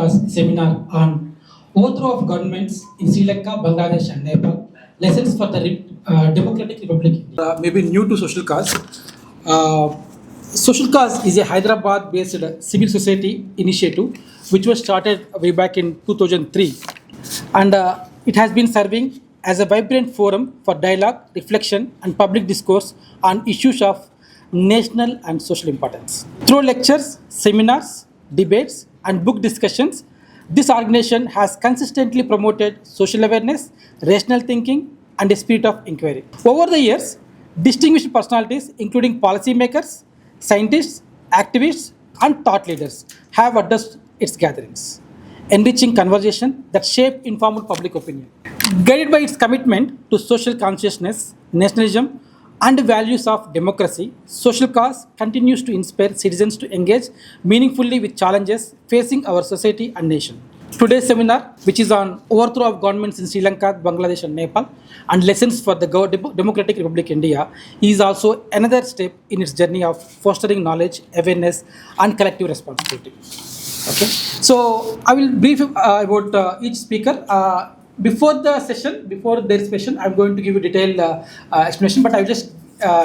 class seminar on overthrow of governments in Sri Lanka, Bangladesh, and Nepal. Lessons for the Democratic Republic. Maybe new to social cause. Social Cause is a Hyderabad based civil society initiative which was started way back in 2003, and it has been serving as a vibrant forum for dialogue, reflection, and public discourse on issues of national and social importance. Through lectures, seminars, debates, and book discussions, this organization has consistently promoted social awareness, rational thinking, and a spirit of inquiry. Over the years, distinguished personalities, including policymakers, scientists, activists, and thought leaders, have addressed its gatherings, enriching conversation that shape informal public opinion. Guided by its commitment to social consciousness, nationalism, and the values of democracy, Social Cause continues to inspire citizens to engage meaningfully with challenges facing our society and nation. Today's seminar, which is on overthrow of governments in Sri Lanka, Bangladesh, and Nepal, and lessons for the Democratic Republic India, is also another step in its journey of fostering knowledge, awareness, and collective responsibility. Okay, so I will brief about each speaker. Before the session, before their session, I'm going to give you detailed explanation, but I will just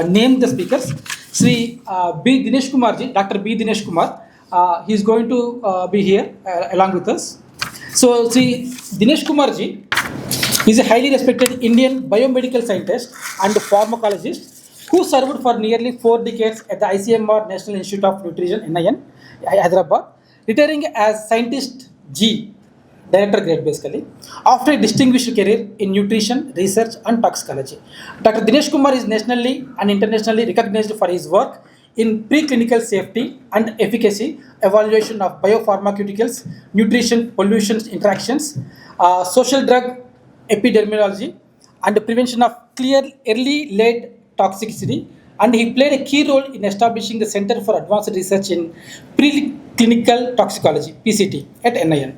name the speakers. Sri B. Dinesh Kumarji, Dr. B. Dinesh Kumar, he is going to be here along with us. So, Sri Dinesh Kumarji is a highly respected Indian biomedical scientist and pharmacologist who served for nearly 4 decades at the ICMR National Institute of Nutrition, NIN, Hyderabad, retiring as Scientist G, Director Grade basically, after a distinguished career in nutrition, research, and toxicology. Dr. Dinesh Kumar is nationally and internationally recognized for his work in preclinical safety and efficacy, evaluation of biopharmaceuticals, nutrition, pollution interactions, social drug epidemiology, and the prevention of clear early late toxicity. And he played a key role in establishing the Center for Advanced Research in Preclinical Toxicology (PCT) at NIN.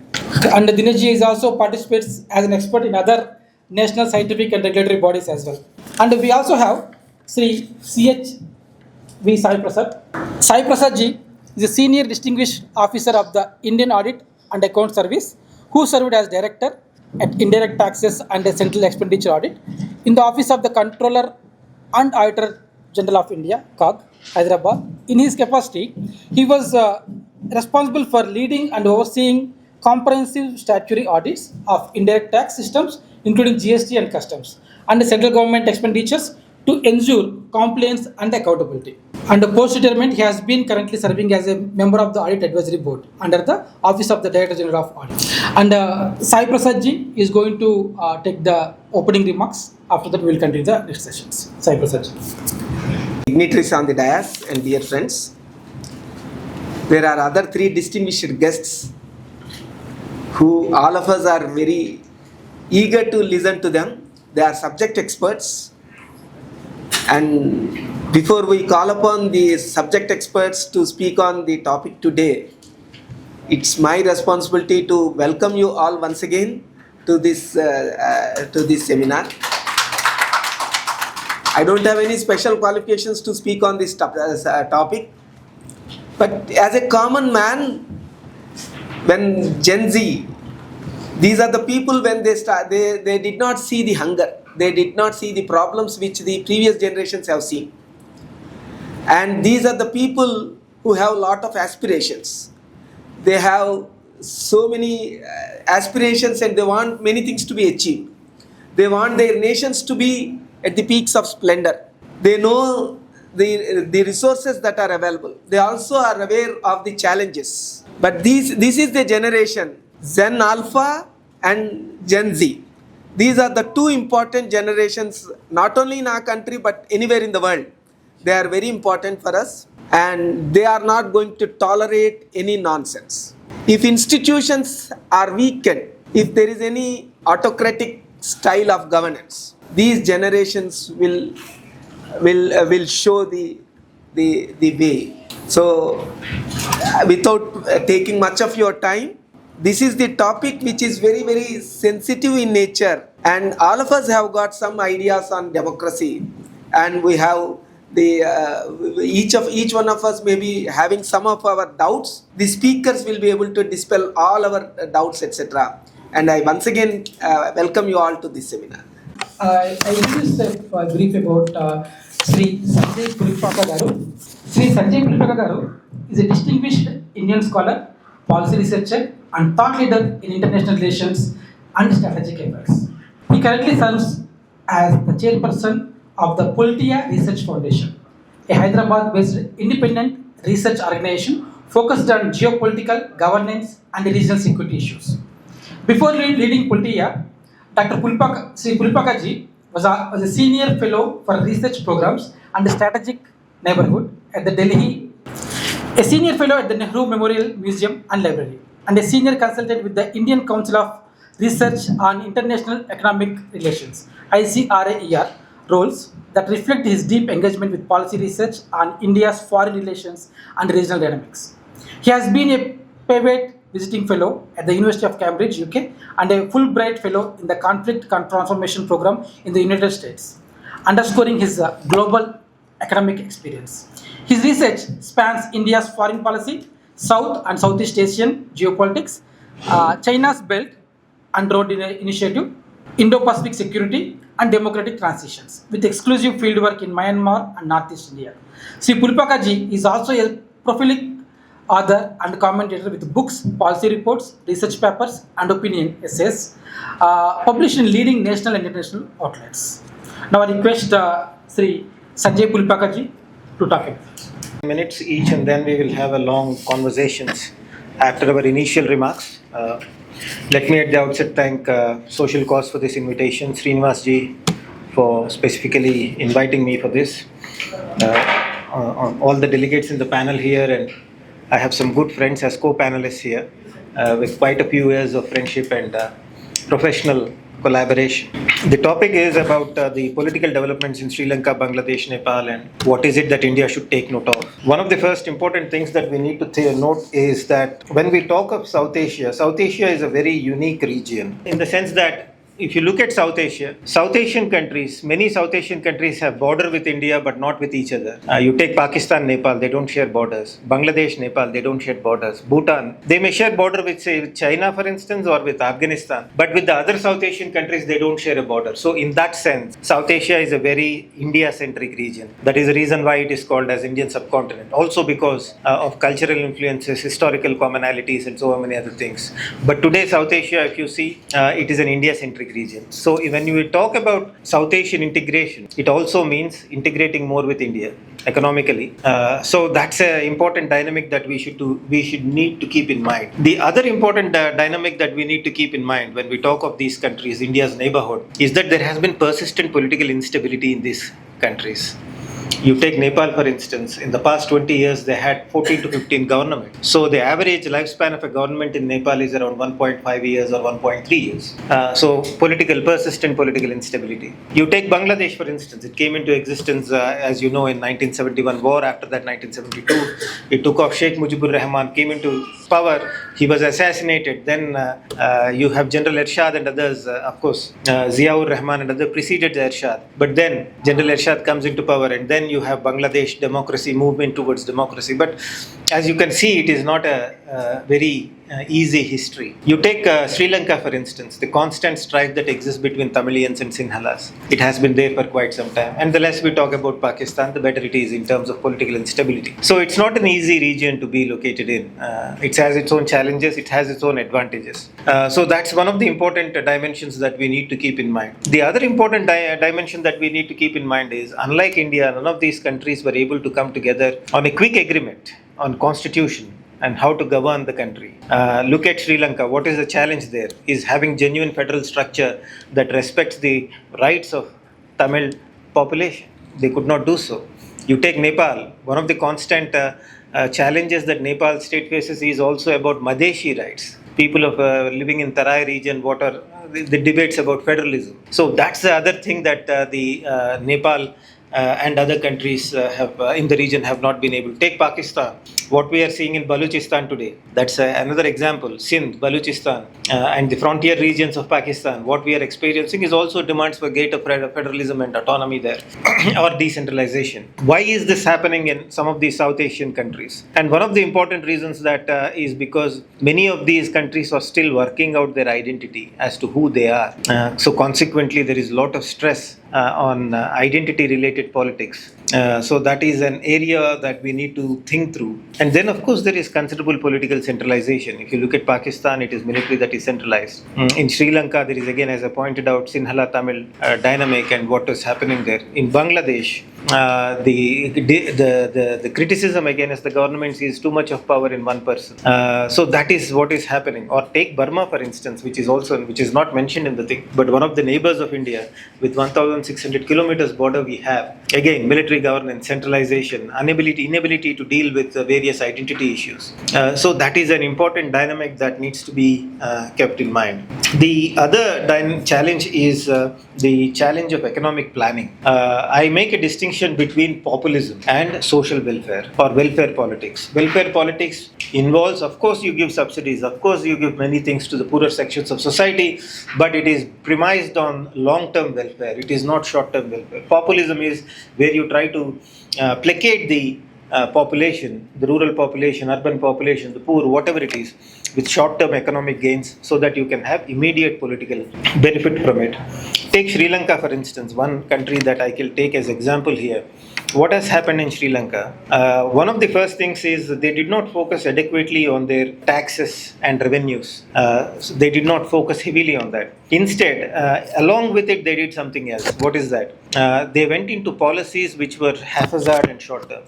And Dinesh ji is also participates as an expert in other national scientific and regulatory bodies as well. And we also have Sri C.H.V. Sai Prasad. Sai Prasad ji is a senior distinguished officer of the Indian Audit and Account Service who served as director at Indirect Taxes and Central Expenditure Audit in the Office of the Controller and Auditor General of India, COG, Hyderabad. In his capacity, he was responsible for leading and overseeing comprehensive statutory audits of indirect tax systems, including GST and customs, and the central government expenditures to ensure compliance and accountability. And post-retirement, he has been currently serving as a member of the Audit Advisory Board under the Office of the Director General of Audit. And Sai Prasad ji is going to take the opening remarks. After that, we will continue the next sessions. Sai Prasad ji. Dignitaries on the dais and dear friends, there are other 3 distinguished guests who all of us are very eager to listen to them. They are subject experts, and before we call upon the subject experts to speak on the topic today, it's my responsibility to welcome you all once again to this seminar. I don't have any special qualifications to speak on this topic, but as a common man, when Gen Z, these are the people when they start, they did not see the hunger, they did not see the problems which the previous generations have seen. And these are the people who have a lot of aspirations. They have so many aspirations and they want many things to be achieved. They want their nations to be at the peaks of splendor. They know the resources that are available. They also are aware of the challenges. But this is the generation, Gen Alpha and Gen Z. These are the 2 important generations, not only in our country but anywhere in the world. They are very important for us, and they are not going to tolerate any nonsense. If institutions are weakened, if there is any autocratic style of governance, these generations will show the way. So, without taking much of your time, this is the topic which is very, very sensitive in nature, and all of us have got some ideas on democracy, and we have each one of us may be having some of our doubts. The speakers will be able to dispel all our doubts, etc. And I once again welcome you all to this seminar. I introduce a brief about Sri Sanjay Pulipaka Garu. Sri Sanjay Pulipaka Garu is a distinguished Indian scholar, policy researcher, and thought leader in international relations and strategic affairs. He currently serves as the chairperson of the Politeia Research Foundation, a Hyderabad-based independent research organization focused on geopolitical, governance, and regional security issues. Before leading Politeia, Dr. Sri Pulipaka ji was a senior fellow for research programs and strategic neighborhood at the Delhi, a senior fellow at the Nehru Memorial Museum and Library, and a senior consultant with the Indian Council of Research on International Economic Relations (ICRAER) roles that reflect his deep engagement with policy research on India's foreign relations and regional dynamics. He has been a private visiting fellow at the University of Cambridge, UK, and a Fulbright fellow in the Conflict Transformation Program in the United States, underscoring his global academic experience. His research spans India's foreign policy, South and Southeast Asian geopolitics, China's Belt and Road Initiative, Indo-Pacific security, and democratic transitions, with exclusive fieldwork in Myanmar and Northeast India. Sri Pulipaka ji is also a prolific author and commentator with books, policy reports, research papers, and opinion essays published in leading national and international outlets. Now I request Sri Sanjay Pulipaka ji to talk about it. Minutes each, and then we will have a long conversations after our initial remarks. Let me at the outset thank Social Cause for this invitation, Srinivas ji, for specifically inviting me for this. On all the delegates in the panel here, and I have some good friends as co-panelists here with quite a few years of friendship and professional collaboration. The topic is about the political developments in Sri Lanka, Bangladesh, Nepal, and what is it that India should take note of. One of the first important things that we need to note is that when we talk of South Asia is a very unique region in the sense that if you look at South Asia, South Asian countries, many South Asian countries have border with India but not with each other. You take Pakistan, Nepal, they don't share borders. Bangladesh, Nepal, they don't share borders. Bhutan, they may share border with, say, with China, for instance, or with Afghanistan. But with the other South Asian countries, they don't share a border. So in that sense, South Asia is a very India-centric region. That is the reason why it is called as Indian subcontinent. Also because of cultural influences, historical commonalities, and so many other things. But today, South Asia, if you see, it is an India-centric region. So when you talk about South Asian integration, it also means integrating more with India economically. So that's an important dynamic that we should need to keep in mind. The other important dynamic that we need to keep in mind when we talk of these countries, India's neighborhood, is that there has been persistent political instability in these countries. You take Nepal, for instance, in the past 20 years, they had 14 to 15 governments. So the average lifespan of a government in Nepal is around 1.5 years or 1.3 years. So persistent political instability. You take Bangladesh, for instance, it came into existence, as you know, in 1971 war. After that, 1972, it took off. Sheikh Mujibur Rahman came into power. He was assassinated. Then you have General Ershad and others, of course, Ziaur Rahman and others preceded Ershad. But then General Ershad comes into power, and then you have Bangladesh democracy, movement towards democracy. But as you can see, it is not a very easy history. You take Sri Lanka, for instance, the constant strife that exists between Tamilians and Sinhalas. It has been there for quite some time. And the less we talk about Pakistan, the better it is in terms of political instability. So it's not an easy region to be located in. It has its own challenges, it has its own advantages. So that's one of the important dimensions that we need to keep in mind. The other important dimension that we need to keep in mind is, unlike India, none of these countries were able to come together on a quick agreement on constitution and how to govern the country. Look at Sri Lanka. What is the challenge there? Is having genuine federal structure that respects the rights of Tamil population. They could not do so. You take Nepal. One of the constant challenges that Nepal state faces is also about Madheshi rights. People of living in Tarai region, what are the debates about federalism. So that's the other thing that the Nepal and other countries have in the region have not been able to. Take Pakistan. What we are seeing in Balochistan today, that's another example. Sindh, Balochistan, and the frontier regions of Pakistan. What we are experiencing is also demands for greater federalism and autonomy there, or decentralization. Why is this happening in some of these South Asian countries? And one of the important reasons that is because many of these countries are still working out their identity as to who they are. So consequently, there is a lot of stress on identity-related politics. So that is an area that we need to think through. And then, of course, there is considerable political centralization. If you look at Pakistan, it is military that is centralized. In Sri Lanka, there is again, as I pointed out, Sinhala Tamil dynamic and what is happening there. In Bangladesh, the criticism against the government sees too much of power in one person. So that is what is happening. Or take Burma, for instance, which is not mentioned in the thing, but one of the neighbors of India with 1,600 kilometers border we have. Again, military governance, centralization, inability to deal with various identity issues. So that is an important dynamic that needs to be kept in mind. The other challenge is the challenge of economic planning. I make a distinction between populism and social welfare or welfare politics. Welfare politics involves, of course, you give subsidies, of course, you give many things to the poorer sections of society, but it is premised on long-term welfare. It is not short-term welfare. Populism is where you try to placate the population, the rural population, urban population, the poor, whatever it is, with short-term economic gains so that you can have immediate political benefit from it. Take Sri Lanka, for instance, one country that I can take as example here. What has happened in Sri Lanka? One of the first things is they did not focus adequately on their taxes and revenues. So they did not focus heavily on that. Instead, along with it, they did something else. What is that? They went into policies which were haphazard and short-term.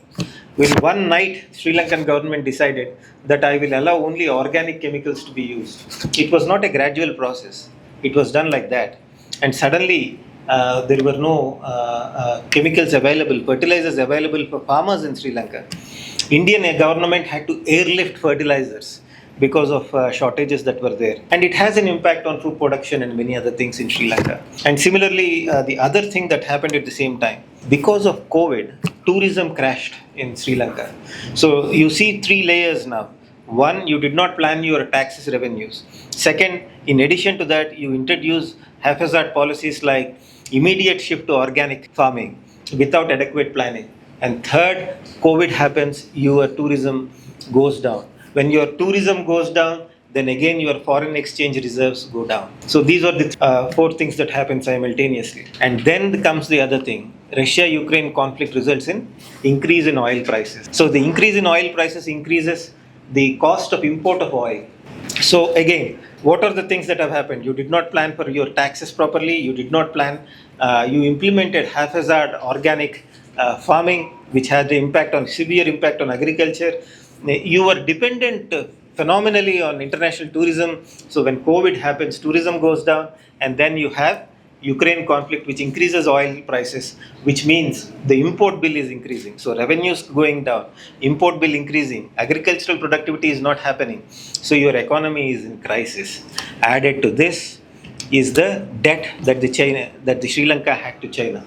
When one night, Sri Lankan government decided that I will allow only organic chemicals to be used. It was not a gradual process. It was done like that. And suddenly, there were no chemicals available, fertilizers available for farmers in Sri Lanka. Indian government had to airlift fertilizers because of shortages that were there. And it has an impact on food production and many other things in Sri Lanka. And similarly, the other thing that happened at the same time, because of COVID, tourism crashed in Sri Lanka. So you see three layers now. One, you did not plan your taxes revenues. Second, in addition to that, you introduce haphazard policies like immediate shift to organic farming without adequate planning. And third, COVID happens, your tourism goes down. When your tourism goes down, then again your foreign exchange reserves go down. So these are the four things that happen simultaneously. And then comes the other thing. Russia-Ukraine conflict results in increase in oil prices. So the increase in oil prices increases the cost of import of oil. So again, what are the things that have happened? You did not plan for your taxes properly. You did not plan. You implemented haphazard organic farming, which had the severe impact on agriculture. You were dependent phenomenally on international tourism. So when COVID happens, tourism goes down, and then you have Ukraine conflict, which increases oil prices, which means the import bill is increasing. So revenues going down, import bill increasing, agricultural productivity is not happening. So your economy is in crisis. Added to this is the debt that the Sri Lanka had to China.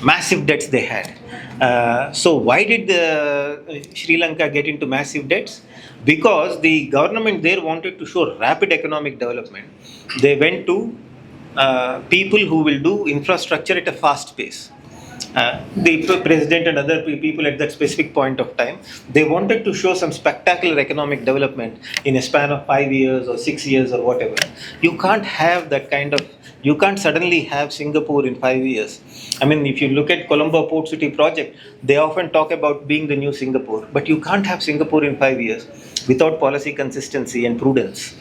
Massive debts they had. So why did the Sri Lanka get into massive debts? Because the government there wanted to show rapid economic development. They went to people who will do infrastructure at a fast pace. The president and other people at that specific point of time, they wanted to show some spectacular economic development in a span of 5 years or 6 years or whatever. You can't have that you can't suddenly have Singapore in 5 years. I mean, if you look at Colombo Port City project, they often talk about being the new Singapore, but you can't have Singapore in 5 years without policy consistency and prudence.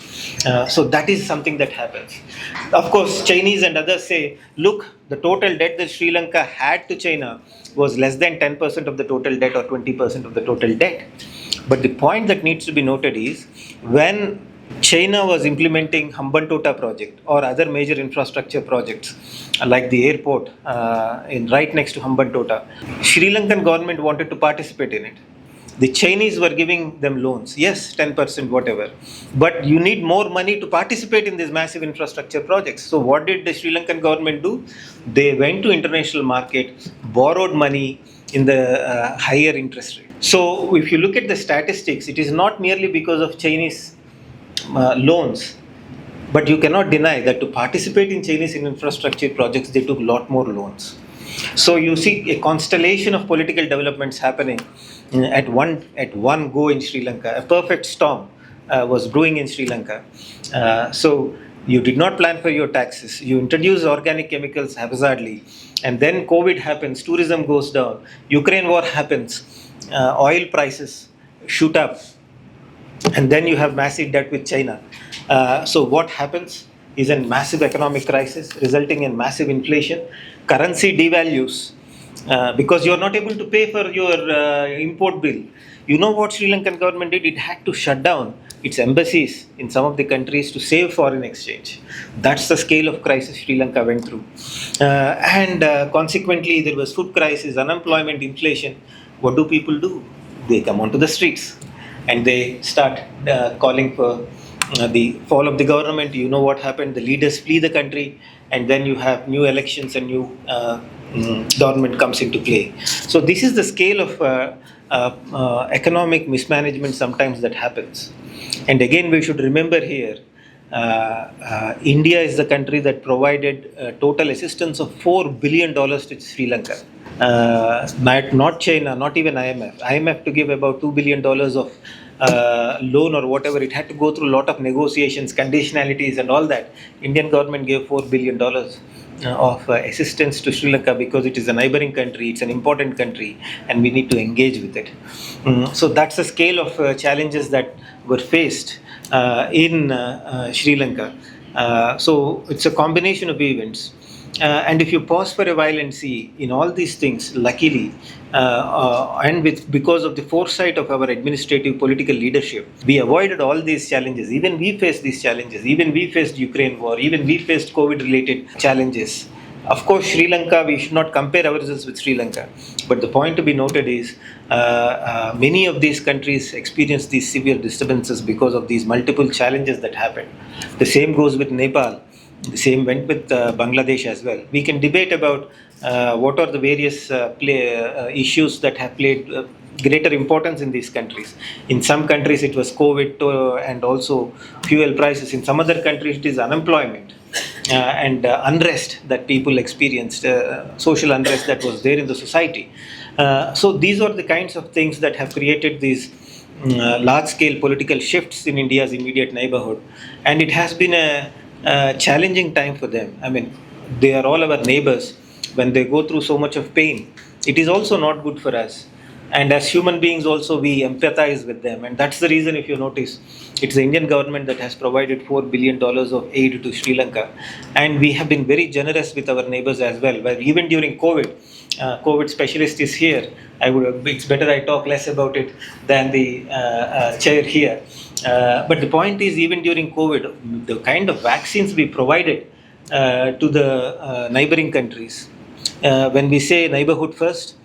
So that is something that happens. Of course, Chinese and others say, look, the total debt that Sri Lanka had to China was less than 10% of the total debt or 20% of the total debt. But the point that needs to be noted is, when China was implementing Hambantota project or other major infrastructure projects like the airport right next to Hambantota, Sri Lankan government wanted to participate in it. The Chinese were giving them loans, yes, 10%, whatever. But you need more money to participate in these massive infrastructure projects. So what did the Sri Lankan government do? They went to international market, borrowed money in the higher interest rate. So if you look at the statistics, it is not merely because of Chinese loans, but you cannot deny that to participate in Chinese infrastructure projects, they took a lot more loans. So you see a constellation of political developments happening at one go in Sri Lanka. A perfect storm was brewing in Sri Lanka. So you did not plan for your taxes. You introduce organic chemicals haphazardly, and then COVID happens. Tourism goes down. Ukraine war happens. Oil prices shoot up, and then you have massive debt with China. So what happens is a massive economic crisis resulting in massive inflation. Currency devalues because you are not able to pay for your import bill. You know what Sri Lankan government did? It had to shut down its embassies in some of the countries to save foreign exchange. That's the scale of crisis Sri Lanka went through. And consequently, there was food crisis, unemployment, inflation. What do people do? They come onto the streets and they start calling for the fall of the government. You know what happened? The leaders flee the country, and then you have new elections and new government comes into play. So this is the scale of economic mismanagement sometimes that happens. And again, we should remember here, India is the country that provided total assistance of $4 billion to Sri Lanka. Not China, not even IMF. IMF to give about $2 billion of loan or whatever, it had to go through a lot of negotiations, conditionalities and all that. Indian government gave $4 billion of assistance to Sri Lanka because it is a neighboring country, it's an important country, and we need to engage with it. So that's the scale of challenges that were faced in Sri Lanka. So it's a combination of events. And if you pause for a while and see, in all these things, luckily, and because of the foresight of our administrative political leadership, we avoided all these challenges. Even we faced these challenges. Even we faced Ukraine war. Even we faced COVID-related challenges. Of course, Sri Lanka, we should not compare ourselves with Sri Lanka. But the point to be noted is, many of these countries experienced these severe disturbances because of these multiple challenges that happened. The same goes with Nepal. The same went with Bangladesh as well. We can debate about what are the various issues that have played greater importance in these countries. In some countries it was COVID and also fuel prices. In some other countries it is unemployment and unrest that people experienced, social unrest that was there in the society. So these are the kinds of things that have created these large-scale political shifts in India's immediate neighborhood. And it has been a challenging time for them. I mean, they are all our neighbors. When they go through so much of pain, it is also not good for us. And as human beings also, we empathize with them. And that's the reason, if you notice, it's the Indian government that has provided $4 billion of aid to Sri Lanka. And we have been very generous with our neighbors as well. But even during COVID, COVID specialist is here. It's better I talk less about it than the chair here. But the point is, even during COVID, the kind of vaccines we provided to the neighboring countries, when we say neighborhood first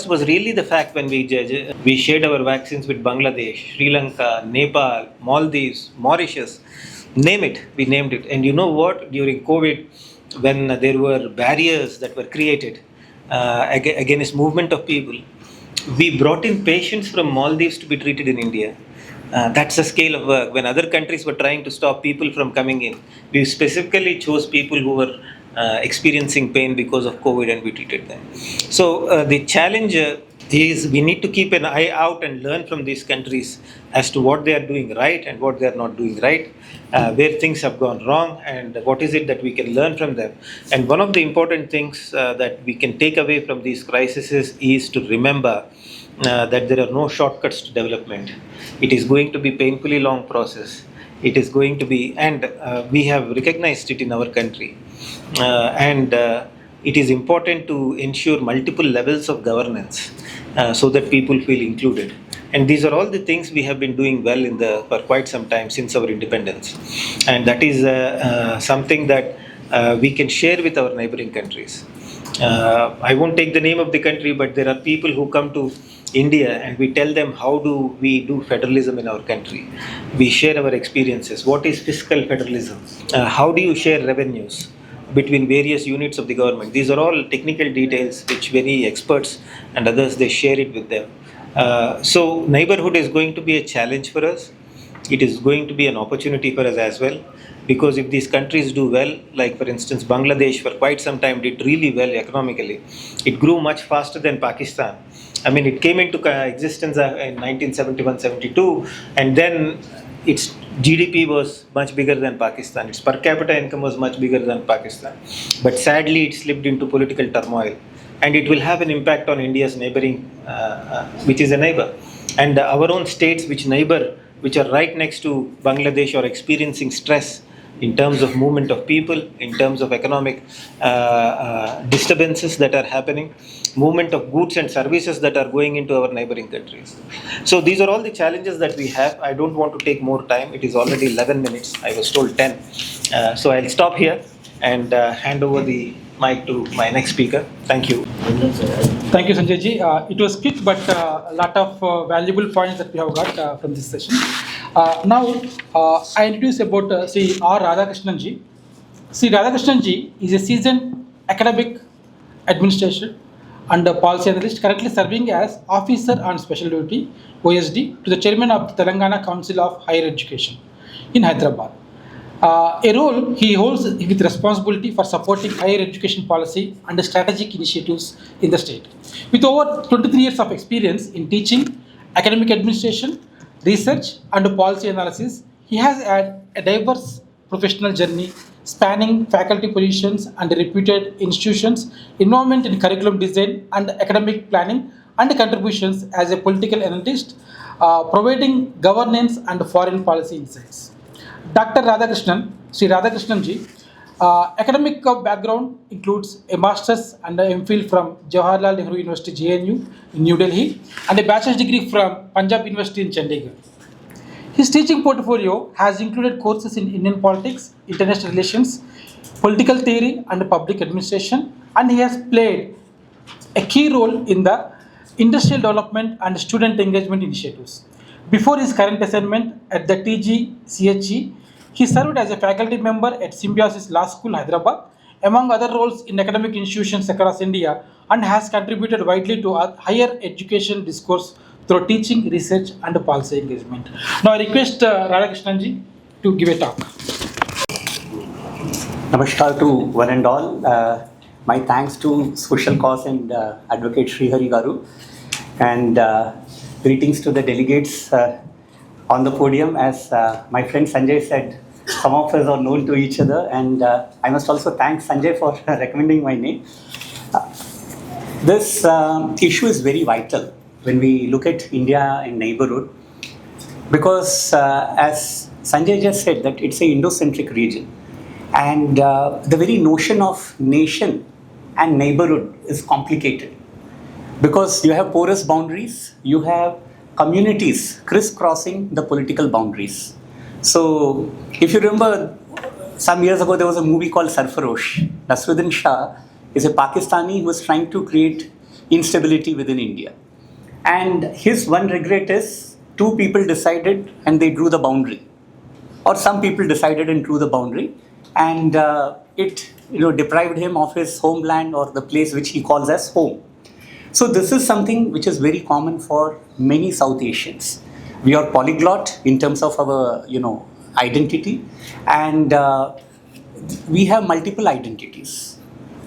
was really the fact when we shared our vaccines with Bangladesh, Sri Lanka, Nepal, Maldives, Mauritius, name it, we named it. And you know what? During COVID, when there were barriers that were created against movement of people, we brought in patients from Maldives to be treated in India. That's the scale of work. When other countries were trying to stop people from coming in, we specifically chose people who were experiencing pain because of COVID and we treated them. So the challenge is we need to keep an eye out and learn from these countries as to what they are doing right and what they are not doing right, where things have gone wrong and what is it that we can learn from them. And one of the important things that we can take away from these crises is to remember that there are no shortcuts to development. It is going to be a painfully long process. It is going to be, and we have recognized it in our country. And it is important to ensure multiple levels of governance so that people feel included. And these are all the things we have been doing well for quite some time since our independence. And that is something that we can share with our neighboring countries. I won't take the name of the country, but there are people who come to India and we tell them how do we do federalism in our country. We share our experiences. What is fiscal federalism? How do you share revenues between various units of the government? These are all technical details which many experts and others, they share it with them. So neighborhood is going to be a challenge for us. It is going to be an opportunity for us as well, because if these countries do well, like for instance Bangladesh for quite some time did really well economically, it grew much faster than Pakistan. I mean, it came into existence in 1971-72, and then its GDP was much bigger than Pakistan. Its per capita income was much bigger than Pakistan. But sadly, it slipped into political turmoil, and it will have an impact on India's neighboring, which is a neighbor, and our own states which are right next to Bangladesh are experiencing stress in terms of movement of people, in terms of economic disturbances that are happening, movement of goods and services that are going into our neighboring countries. So these are all the challenges that we have. I don't want to take more time. It is already 11 minutes. I was told 10. So I'll stop here and hand over the mic to my next speaker. Thank you. Thank you, Sanjay ji. It was quick, but a lot of valuable points that we have got from this session. Now, I introduce about Sri R. Radhakrishnan ji. Sri Radhakrishnan ji is a seasoned academic administrator and a policy analyst, currently serving as Officer on Special Duty (OSD) to the Chairman of the Telangana Council of Higher Education in Hyderabad. A role he holds with responsibility for supporting higher education policy and strategic initiatives in the state. With over 23 years of experience in teaching, academic administration, research, and policy analysis, he has had a diverse professional journey spanning faculty positions and reputed institutions, involvement in curriculum design and academic planning, and contributions as a political analyst, providing governance and foreign policy insights. Dr. Radhakrishnan, Sri Radhakrishnan ji, academic background includes a master's and a MPhil from Jawaharlal Nehru University JNU in New Delhi and a bachelor's degree from Punjab University in Chandigarh. His teaching portfolio has included courses in Indian politics, international relations, political theory, and public administration, and he has played a key role in the industrial development and student engagement initiatives. Before his current assignment at the TGCHE, he served as a faculty member at Symbiosis Law School, Hyderabad, among other roles in academic institutions across India, and has contributed widely to higher education discourse through teaching, research, and policy engagement. Now I request Radhakrishnan ji to give a talk. Namaskar to one and all. My thanks to Social Cause and Advocate Srihari Garu, and greetings to the delegates on the podium. As my friend Sanjay said, some of us are known to each other, and I must also thank Sanjay for recommending my name. This issue is very vital when we look at India and neighborhood, because as Sanjay just said, that it's an Indo-centric region, and the very notion of nation and neighborhood is complicated, because you have porous boundaries, you have communities crisscrossing the political boundaries. So if you remember, some years ago there was a movie called Sarfarosh. Nasruddin Shah is a Pakistani who was trying to create instability within India. And his one regret is two people decided and they drew the boundary. Or some people decided and drew the boundary, and it deprived him of his homeland or the place which he calls as home. So this is something which is very common for many South Asians. We are polyglot in terms of our identity, and we have multiple identities.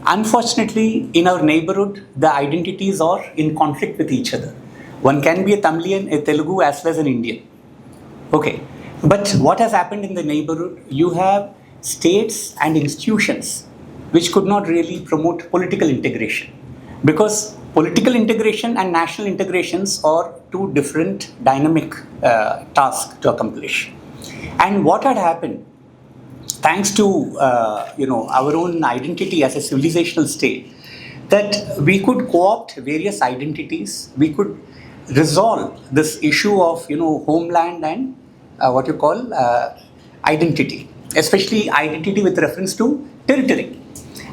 Unfortunately, in our neighborhood, the identities are in conflict with each other. One can be a Tamilian, a Telugu, as well as an Indian. Okay, but what has happened in the neighborhood? You have states and institutions which could not really promote political integration, because political integration and national integrations are two different dynamic tasks to accomplish. And what had happened, thanks to our own identity as a civilizational state, that we could co-opt various identities, we could resolve this issue of homeland and identity, especially identity with reference to territory.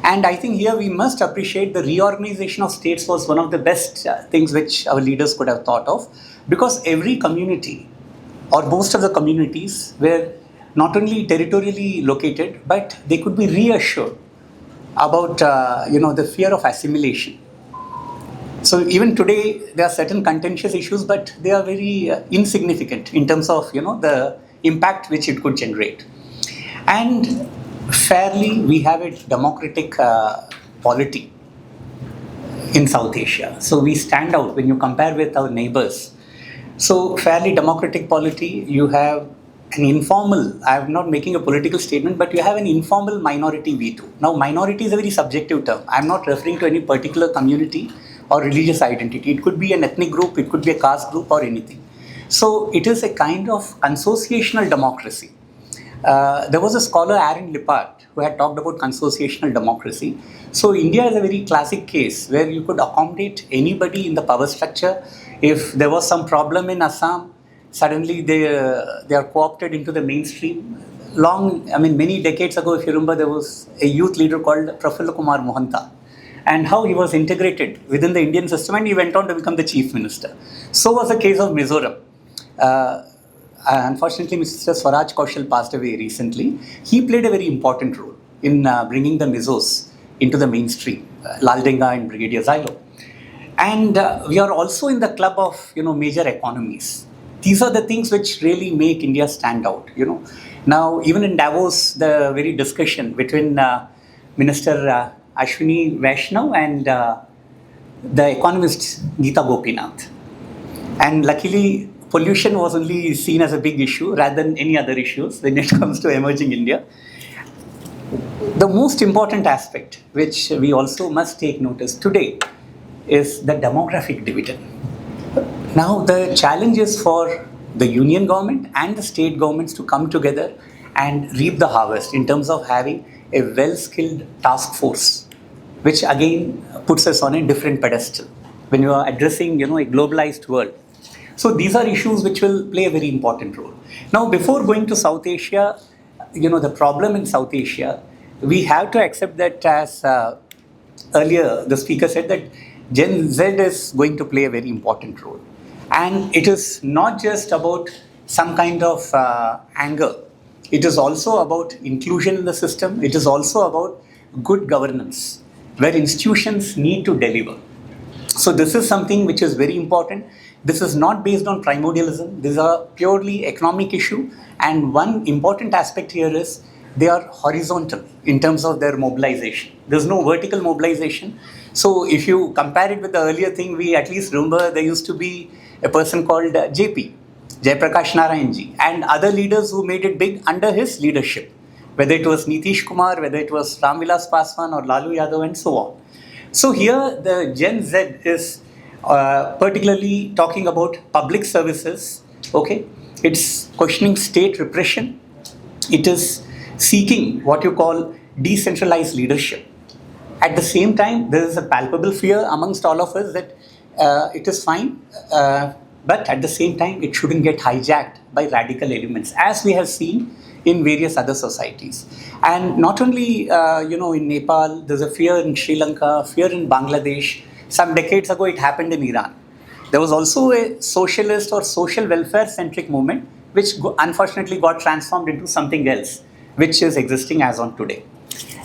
And I think here we must appreciate the reorganization of states was one of the best things which our leaders could have thought of, because every community or most of the communities were not only territorially located, but they could be reassured about the fear of assimilation. So even today there are certain contentious issues, but they are very insignificant in terms of the impact which it could generate. And fairly, we have a democratic polity in South Asia. So we stand out when you compare with our neighbors. So fairly democratic polity, you have an informal, I'm not making a political statement, but you have an informal minority veto. Now minority is a very subjective term. I'm not referring to any particular community or religious identity. It could be an ethnic group, it could be a caste group or anything. So it is a kind of consociational democracy. There was a scholar, Aaron Lippard, who had talked about consociational democracy. So India is a very classic case where you could accommodate anybody in the power structure. If there was some problem in Assam, suddenly they are co-opted into the mainstream. Many decades ago, if you remember, there was a youth leader called Prafulla Kumar Mohanta, and how he was integrated within the Indian system, and he went on to become the chief minister. So was the case of Mizoram. Unfortunately, Mr. Swaraj Kaushal passed away recently. He played a very important role in bringing the Mizos into the mainstream, Laldenga and Brigadier Xylo. And we are also in the club of major economies. These are the things which really make India stand out. Now even in Davos, the very discussion between Minister Ashwini Vaishnav and the economist Geeta Gopinath, and luckily pollution was only seen as a big issue rather than any other issues when it comes to emerging India. The most important aspect which we also must take notice today is the demographic dividend. Now the challenge is for the union government and the state governments to come together and reap the harvest in terms of having a well-skilled task force, which again puts us on a different pedestal when you are addressing a globalized world. So these are issues which will play a very important role. Now before going to South Asia, the problem in South Asia, we have to accept that, as earlier the speaker said, that Gen Z is going to play a very important role. And it is not just about some kind of anger. It is also about inclusion in the system. It is also about good governance, where institutions need to deliver. So this is something which is very important. This is not based on primordialism. This is a purely economic issue. And one important aspect here is they are horizontal in terms of their mobilization. There's no vertical mobilization. So if you compare it with the earlier thing, we at least remember there used to be a person called JP, Jayaprakash Narayanji, and other leaders who made it big under his leadership, whether it was Nitish Kumar, whether it was Ramvilas Paswan or Lalu Yadav and so on. So here the Gen Z is particularly talking about public services, okay? It's questioning state repression. It is seeking what you call decentralized leadership. At the same time, there is a palpable fear amongst all of us that it is fine, but at the same time, it shouldn't get hijacked by radical elements, as we have seen in various other societies. And not only, in Nepal, there's a fear in Sri Lanka, fear in Bangladesh. Some decades ago, it happened in Iran. There was also a socialist or social welfare-centric movement, which unfortunately got transformed into something else, which is existing as on today.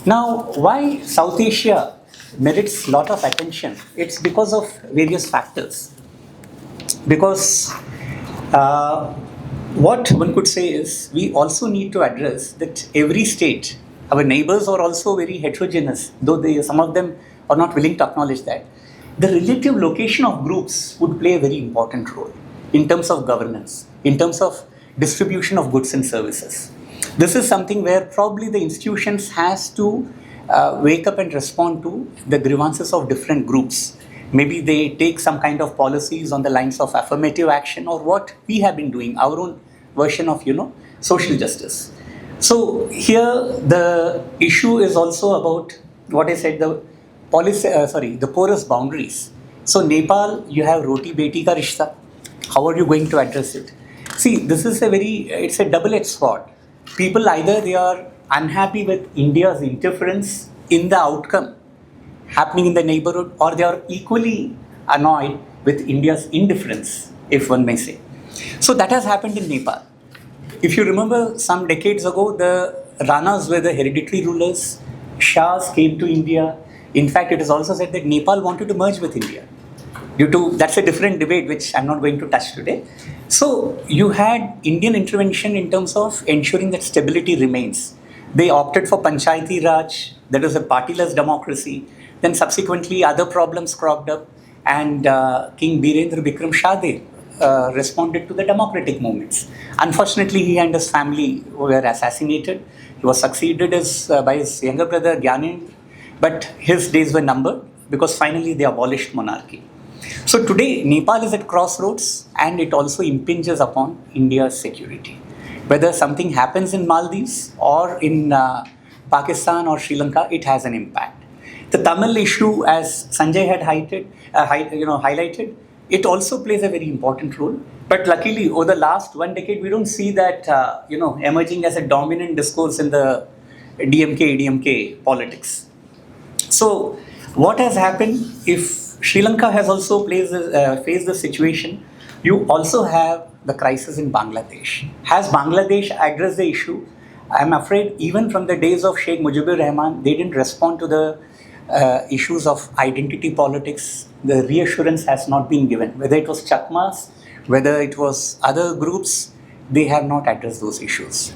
Now, why South Asia merits a lot of attention? It's because of various factors. Because what one could say is, we also need to address that every state, our neighbors are also very heterogeneous, though some of them are not willing to acknowledge that. The relative location of groups would play a very important role in terms of governance, in terms of distribution of goods and services. This is something where probably the institutions has to wake up and respond to the grievances of different groups. Maybe they take some kind of policies on the lines of affirmative action, or what we have been doing, our own version of, social justice. So here the issue is also about what I said, the porous boundaries. So Nepal, you have roti beti ka rishta. How are you going to address it? See, this is it's a double-edged sword. People either they are unhappy with India's interference in the outcome happening in the neighborhood, or they are equally annoyed with India's indifference, if one may say. So that has happened in Nepal. If you remember, some decades ago, the Ranas were the hereditary rulers. Shahs came to India. In fact, it is also said that Nepal wanted to merge with India. That's a different debate, which I'm not going to touch today. So you had Indian intervention in terms of ensuring that stability remains. They opted for Panchayati Raj, that is a partyless democracy. Then subsequently other problems cropped up, and King Birendra Bikram Shah responded to the democratic movements. Unfortunately, he and his family were assassinated. He was succeeded by his younger brother Gyanendra, but his days were numbered because finally they abolished monarchy. So today, Nepal is at crossroads, and it also impinges upon India's security. Whether something happens in Maldives or in Pakistan or Sri Lanka, it has an impact. The Tamil issue, as Sanjay had highlighted, it also plays a very important role. But luckily, over the last 1 decade, we don't see that emerging as a dominant discourse in the DMK-ADMK politics. So what has happened, if Sri Lanka has also faced the situation, you also have the crisis in Bangladesh. Has Bangladesh addressed the issue? I'm afraid even from the days of Sheikh Mujibur Rahman, they didn't respond to the issues of identity politics. The reassurance has not been given. Whether it was Chakmas, whether it was other groups, they have not addressed those issues.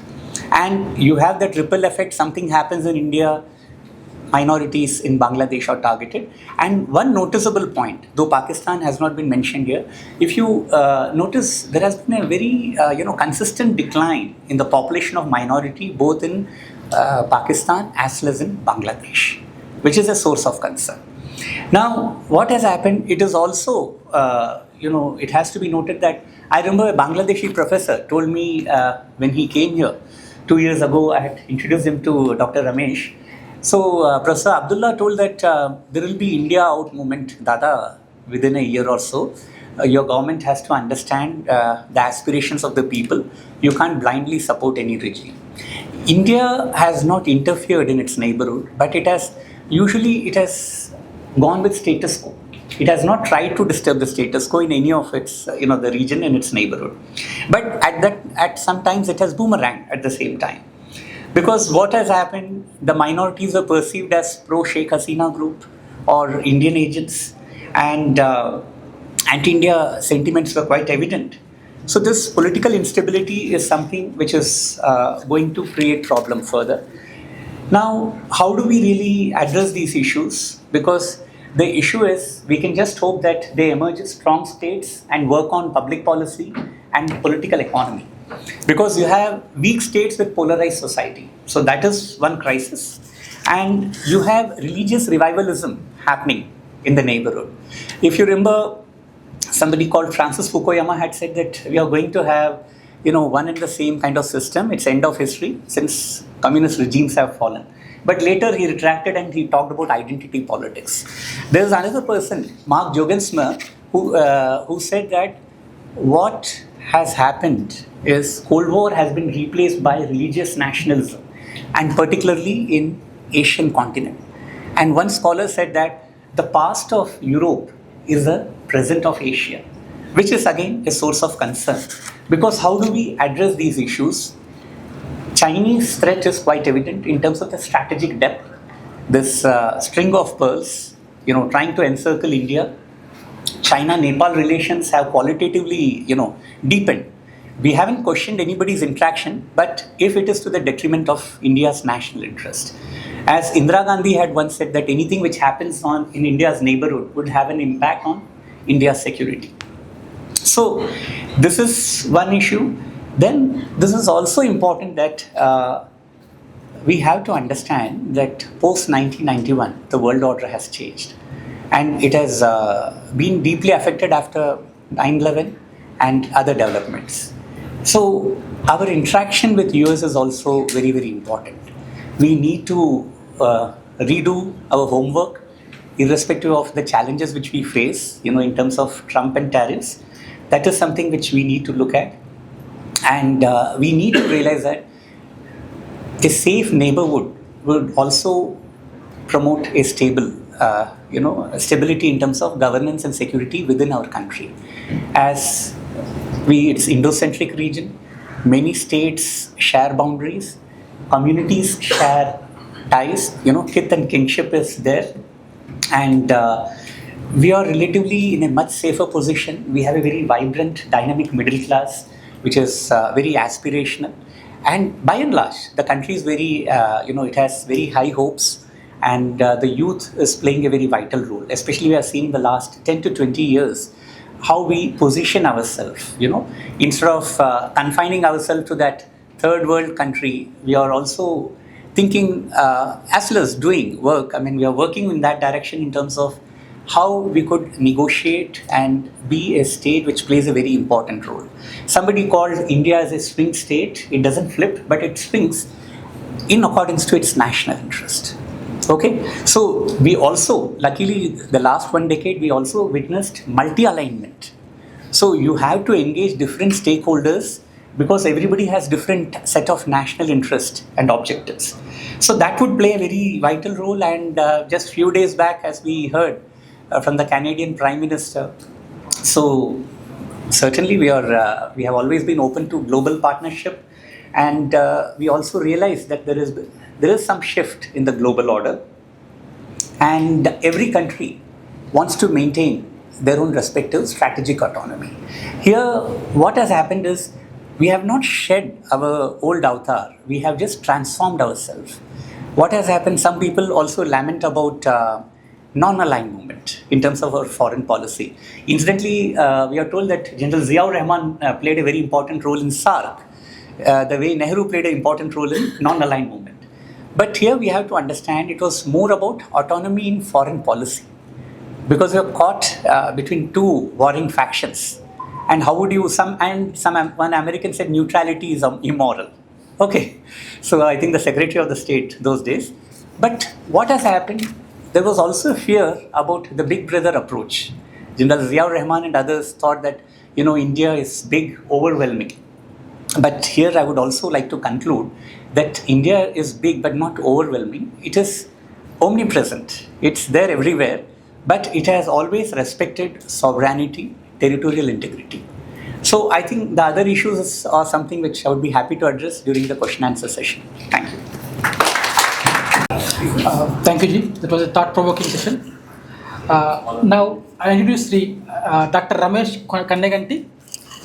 And you have that ripple effect. Something happens in India, minorities in Bangladesh are targeted. And one noticeable point, though Pakistan has not been mentioned here, if you notice, there has been a very consistent decline in the population of minority, both in Pakistan as well as in Bangladesh, which is a source of concern. Now, what has happened, it is also, it has to be noted that I remember a Bangladeshi professor told me when he came here 2 years ago, I had introduced him to Dr. Ramesh. So, Professor Abdullah told that there will be India out movement, Dada, within a year or so. Your government has to understand the aspirations of the people. You can't blindly support any regime. India has not interfered in its neighborhood, but it has gone with status quo. It has not tried to disturb the status quo in any of its, the region and its neighborhood. But at sometimes it has boomeranged at the same time. Because what has happened, the minorities were perceived as pro-Sheikh Hasina group or Indian agents, and anti-India sentiments were quite evident. So this political instability is something which is going to create problem further. Now, how do we really address these issues? Because the issue is, we can just hope that they emerge as strong states and work on public policy and political economy. Because you have weak states with polarized society. So that is one crisis. And you have religious revivalism happening in the neighborhood. If you remember, somebody called Francis Fukuyama had said that we are going to have, one and the same kind of system. It's end of history since communist regimes have fallen. But later he retracted and he talked about identity politics. There is another person, Mark Jogensma, who said that what has happened is Cold War has been replaced by religious nationalism, and particularly in Asian continent. And one scholar said that the past of Europe is the present of Asia, which is again a source of concern. Because how do we address these issues? Chinese threat is quite evident in terms of the strategic depth. This string of pearls, trying to encircle India. China-Nepal relations have qualitatively, deepened. We haven't questioned anybody's interaction, but if it is to the detriment of India's national interest. As Indira Gandhi had once said that anything which happens in India's neighborhood would have an impact on India's security. So this is one issue. Then this is also important that we have to understand that post 1991, the world order has changed. And it has been deeply affected after 9/11 and other developments. So our interaction with US is also very, very important. We need to redo our homework, irrespective of the challenges which we face, in terms of Trump and tariffs. That is something which we need to look at. And we need to realize that a safe neighborhood would also promote a stability in terms of governance and security within our country. As it's Indo-centric region, many states share boundaries, communities share ties, kith and kinship is there, and we are relatively in a much safer position. We have a very vibrant, dynamic middle class, which is very aspirational. And by and large, the country is very, it has very high hopes, and the youth is playing a very vital role. Especially we are seeing the last 10 to 20 years, how we position ourselves, instead of confining ourselves to that third world country, we are also thinking, as well as doing work. I mean, we are working in that direction in terms of how we could negotiate and be a state which plays a very important role. Somebody called India as a swing state. It doesn't flip, but it swings in accordance to its national interest. Okay, so we also, luckily, the last 1 decade, we also witnessed multi-alignment. So you have to engage different stakeholders because everybody has different set of national interest and objectives. So that would play a very vital role. And just few days back, as we heard from the Canadian Prime Minister, so certainly we have always been open to global partnership, and we also realize that there is some shift in the global order, and every country wants to maintain their own respective strategic autonomy. Here, what has happened is we have not shed our old avatar, we have just transformed ourselves. What has happened, some people also lament about non-aligned movement in terms of our foreign policy. Incidentally, we are told that General Ziaur Rahman played a very important role in SAARC, the way Nehru played an important role in non-aligned movement. But here we have to understand it was more about autonomy in foreign policy, because we are caught between two warring factions. And how would you, one American said neutrality is immoral. Okay, so I think the Secretary of the State those days. But what has happened, there was also fear about the big brother approach. General Ziaur Rahman and others thought that, India is big, overwhelming. But here I would also like to conclude that India is big but not overwhelming. It is omnipresent. It's there everywhere, but it has always respected sovereignty, territorial integrity. So I think the other issues are something which I would be happy to address during the question answer session. Thank you. Thank you, Ji. That was a thought-provoking session. Now, I introduce Dr. Ramesh Kanneganti.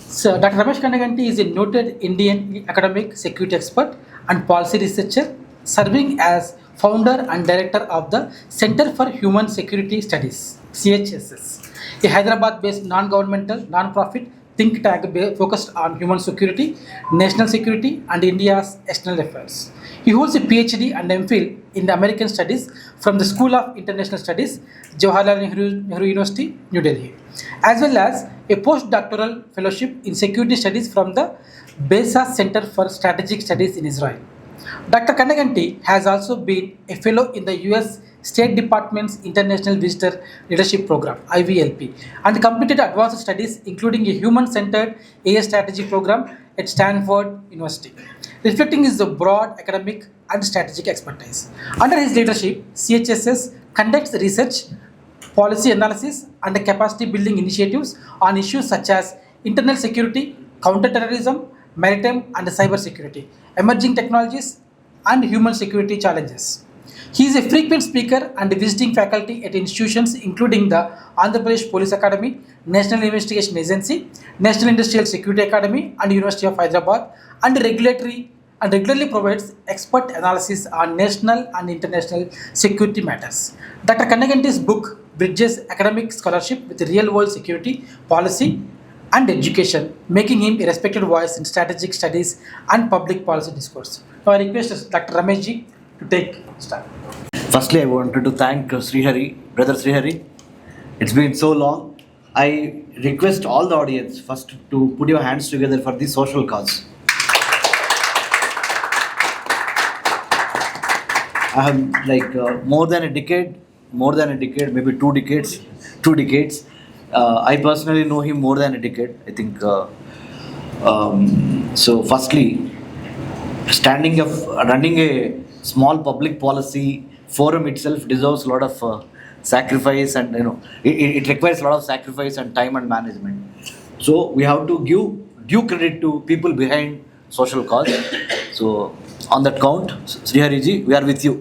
So, Dr. Ramesh Kanneganti is a noted Indian academic, security expert and policy researcher, serving as founder and director of the Center for Human Security Studies, CHSS, a Hyderabad-based non-governmental, non-profit think tank focused on human security, national security, and India's external affairs. He holds a PhD and MPhil in the American Studies from the School of International Studies, Jawaharlal Nehru University, New Delhi, as well as a postdoctoral fellowship in security studies from the Bezos Center for Strategic Studies in Israel. Dr. Kanneganti has also been a fellow in the US State Department's International Visitor Leadership Program, IVLP, and completed advanced studies including a human-centered AI strategy program at Stanford University, reflecting his broad academic and strategic expertise. Under his leadership, CHSS conducts research, policy analysis, and capacity building initiatives on issues such as internal security, counterterrorism, maritime and cyber security, emerging technologies, and human security challenges. He is a frequent speaker and visiting faculty at institutions including the Andhra Pradesh Police Academy, National Investigation Agency, National Industrial Security Academy, and University of Hyderabad, and regularly provides expert analysis on national and international security matters. Dr. Kanneganti's book bridges academic scholarship with real-world security, policy, and education, making him a respected voice in strategic studies and public policy discourse. Now I request Dr. Ramesh ji to take start. Firstly, I wanted to thank Srihari, Brother Srihari. It's been so long. I request all the audience first to put your hands together for the social cause. I have more than a decade, maybe 2 decades. I personally know him more than a decade, I think. So firstly, running a small public policy forum itself deserves a lot of sacrifice, and it requires a lot of sacrifice and time and management. So we have to give due credit to people behind social cause. So on that count, Srihari ji, we are with you.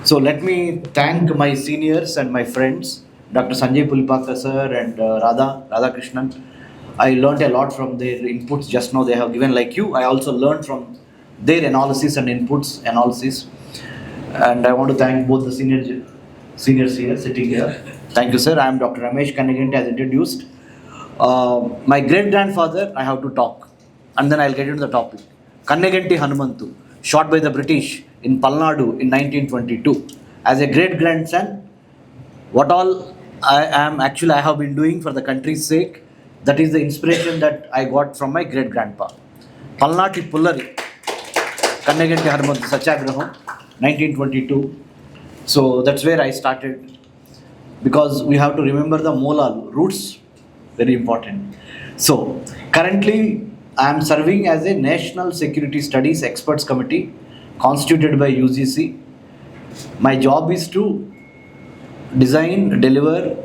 So let me thank my seniors and my friends, Dr. Sanjay Pulipaka sir and Radhakrishnan. I learned a lot from their inputs just now they have given. Like you, I also learned from their analysis and analysis. And I want to thank both the seniors here sitting here. Thank you, sir. I am Dr. Ramesh, Kanneganti, as introduced. My great-grandfather, I have to talk, and then I'll get into the topic. Kanneganti Hanumantu, shot by the British in Palnadu in 1922. As a great-grandson, what all I have been doing for the country's sake, that is the inspiration that I got from my great-grandpa. Palnati Pullari, Kanneganti Hanumantu Satyagraham, 1922. So that's where I started, because we have to remember the Mola roots, very important. So currently I am serving as a National Security Studies Experts Committee constituted by UGC. My job is to design, deliver,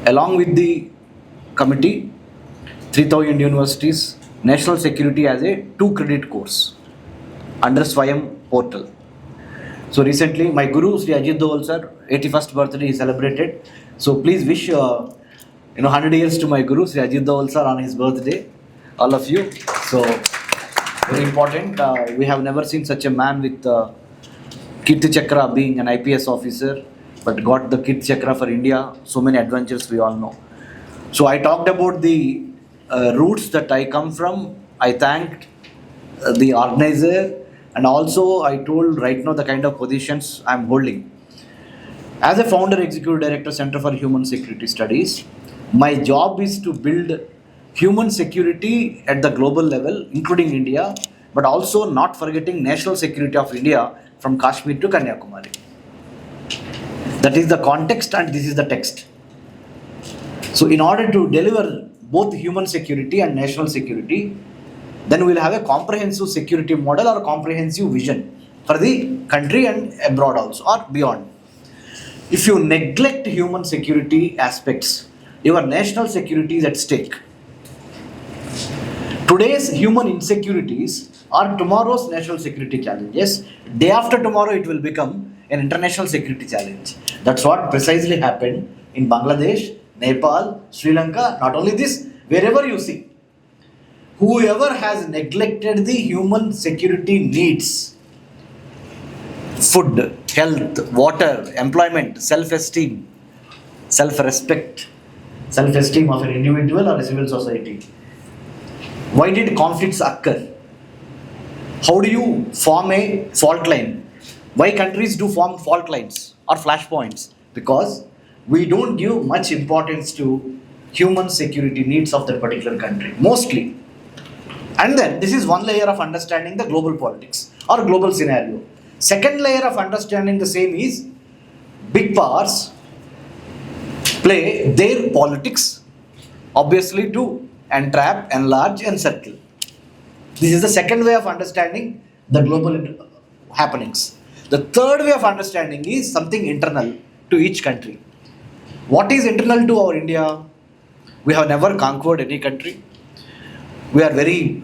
along with the committee, 3000 universities, national security as a 2-credit course under Swayam portal. So recently my Guru Sri Ajit Doval sir, 81st birthday is celebrated. So please wish 100 years to my Guru Sri Ajit Doval sir on his birthday, all of you. So very important. We have never seen such a man with Kirti Chakra, being an IPS officer, but got the Kirti Chakra for India. So many adventures we all know. So I talked about the roots that I come from. I thanked the organizer, and also I told right now the kind of positions I am holding. As a founder, executive director, Center for Human Security Studies, my job is to build human security at the global level, including India, but also not forgetting national security of India from Kashmir to Kanyakumari. That is the context, and this is the text. So in order to deliver both human security and national security, then we will have a comprehensive security model or comprehensive vision for the country and abroad also, or beyond. If you neglect human security aspects, your national security is at stake. Today's human insecurities are tomorrow's national security challenges. Day after tomorrow, it will become an international security challenge. That's what precisely happened in Bangladesh, Nepal, Sri Lanka. Not only this, wherever you see, whoever has neglected the human security needs, food, health, water, employment, self-esteem, self-respect, self-esteem of an individual or a civil society. Why did conflicts occur? How do you form a fault line? Why countries do form fault lines or flashpoints? Because we don't give much importance to human security needs of that particular country, mostly. And then this is one layer of understanding the global politics or global scenario. Second layer of understanding the same is big powers play their politics, obviously, to entrap, enlarge, encircle. This is the second way of understanding the global happenings. The third way of understanding is something internal to each country. What is internal to our India? We have never conquered any country. We are very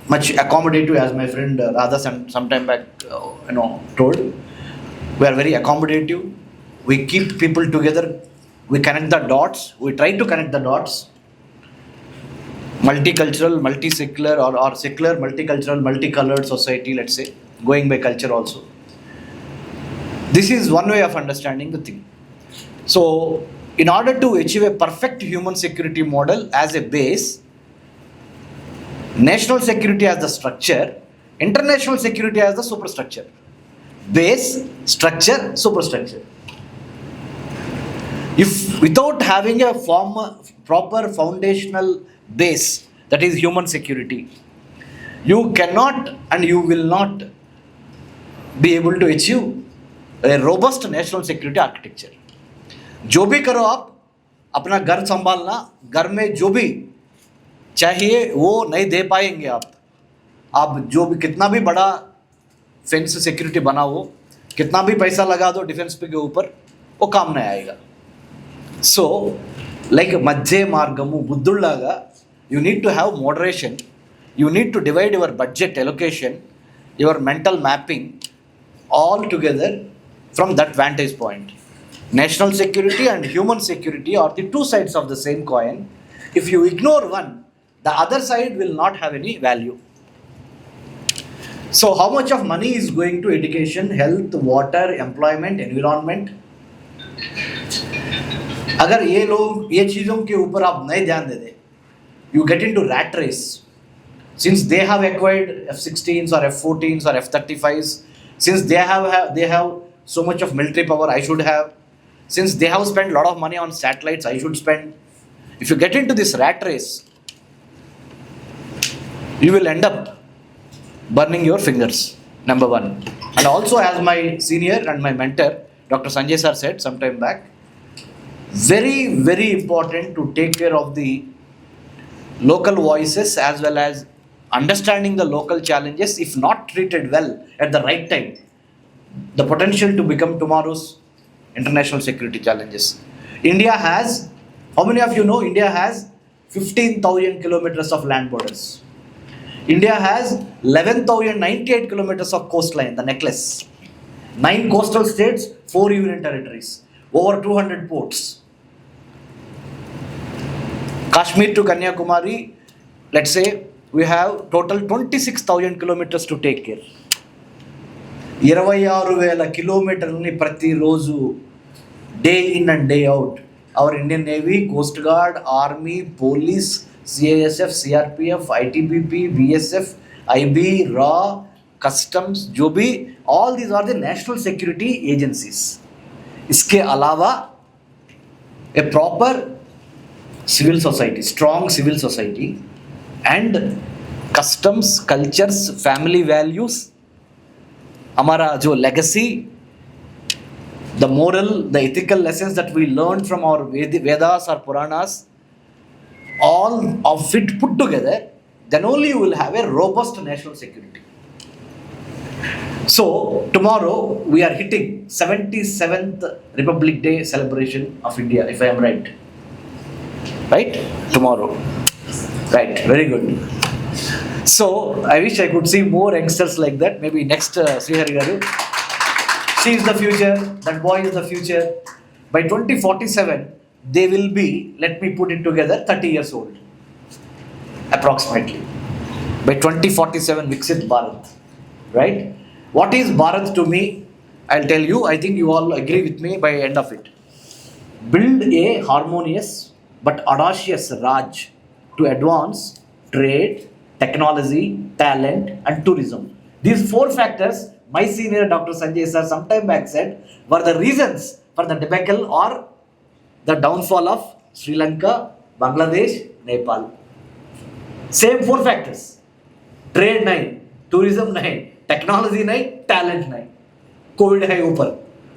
much accommodative, as my friend Radha some time back told. We are very accommodative. We keep people together. We connect the dots. We try to connect the dots. Multicultural, multi-secular, or secular, multicultural, multicolored society, let's say, going by culture also. This is one way of understanding the thing. So, in order to achieve a perfect human security model as a base, national security as the structure, international security as the superstructure. Base, structure, superstructure. If without having a proper foundational base, that is human security, you cannot and you will not be able to achieve a robust national security architecture. जो भी करो आप अपना घर संभालना, घर में जो भी चाहिए वो नहीं दे पाएंगे आप जो भी कितना भी बड़ा फेंस सिक्योरिटी बनाओ, कितना भी पैसा लगा दो डिफेंस पे के ऊपर वो काम नहीं आएगा. So like మధ్య మార్గము బుద్ధుల్లాగా you need to have moderation. You need to divide your budget allocation, your mental mapping all together from that vantage point. National security and human security are the two sides of the same coin. If you ignore one, the other side will not have any value. So how much of money is going to education, health, water, employment, environment? अगर ये चीज़ों के ऊपर आप नहीं ध्यान दे दे, you get into rat race. Since they have acquired F-16s or F-14s or F-35s, since they have so much of military power, I should have. Since they have spent a lot of money on satellites, I should spend. If you get into this rat race, you will end up burning your fingers, number one. And also, as my senior and my mentor, Dr. Sanjay sir said some time back, very, very important to take care of the local voices as well as understanding the local challenges. If not treated well at the right time, the potential to become tomorrow's international security challenges. India has, how many of you know India has 15,000 kilometers of land borders? India has 11,098 kilometers of coastline, the necklace. 9 coastal states, 4 union territories, over 200 ports. Kashmir to Kanyakumari, let's say we have total 26,000 kilometers to take care. 26,000 కిలోమీటర్లని ప్రతిరోజు day in and day out our Indian navy, coast guard, army, police, CISF, CRPF, ITBP, BSF, IB, RA, customs, जो भी all these are the national security agencies. इसके अलावा a proper civil society, strong civil society and customs, cultures, family values, हमारा जो legacy, the moral, the ethical lessons that we learned from our Vedas or Puranas, all of it put together, then only you will have a robust national security. So tomorrow we are hitting 77th Republic Day celebration of India, if I am right. Right? Tomorrow. Right, very good. So I wish I could see more youngsters like that. Maybe next Srihari Garu. She is the future, that boy is the future. By 2047, they will be, let me put it together, 30 years old. Approximately. By 2047, Viksit Bharat. Right? What is Bharat to me? I'll tell you, I think you all agree with me by end of it. Build a harmonious but audacious Raj to advance trade, technology, talent and tourism. These 4 factors, my senior Dr. Sanjay sir some time back said, were the reasons for the debacle or the downfall of Sri Lanka, Bangladesh, Nepal. Same 4 factors. Trade nahi, tourism nahi, technology nahi, talent nahi. COVID hai upar.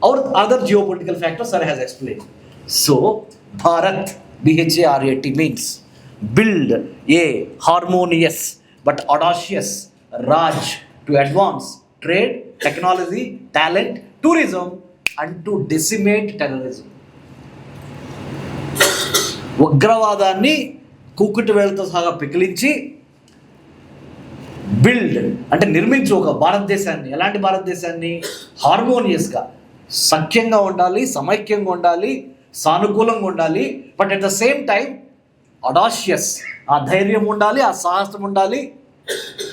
Or other geopolitical factors sir has explained. So, Bharat, BHARAT means build a harmonious but audacious Raj to advance trade, technology, talent, tourism and to decimate terrorism. ఉగ్రవాదాన్ని కుక్కుటి వేళ్ళతో సహా పికిలించి build అంటే నిర్మించు ఒక భారతదేశాన్ని. ఎలాంటి భారతదేశాన్ని? హార్మోనియస్గా, సఖ్యంగా ఉండాలి, సమైక్యంగా ఉండాలి, సానుకూలంగా ఉండాలి. But at the same time audacious, ఆ ధైర్యం ఉండాలి, ఆ సాహసం ఉండాలి.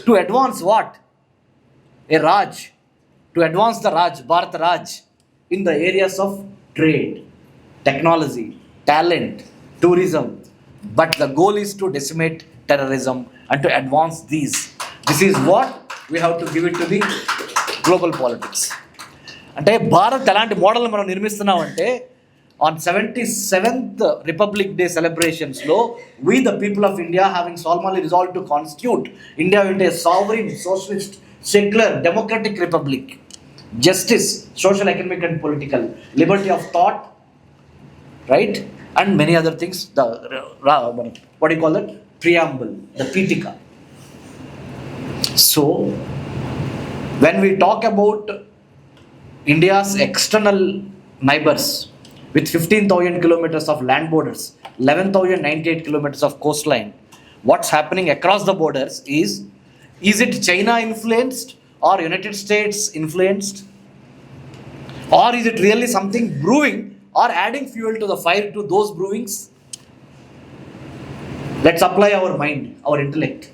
To advance what? A raj, to advance the raj, Bharat raj in the areas of trade, technology, talent, tourism, but the goal is to decimate terrorism and to advance these. This is what we have to give it to the global politics. అంటే భారత్ ఎలాంటి model మనం నిర్మిస్తున్నాం అంటే, on 77th Republic Day celebrationsలో we the people of India having solemnly resolved to constitute India into a sovereign, socialist, secular, democratic republic, justice, social, economic and political, liberty of thought, right, and many other things, the what do you call it, preamble, the Pitika. So when we talk about India's external neighbors with 15,000 kilometers of land borders, 11,098 kilometers of coastline, what's happening across the borders is it China influenced or United States influenced? Or is it really something brewing or adding fuel to the fire to those brewings? Let's apply our mind, our intellect,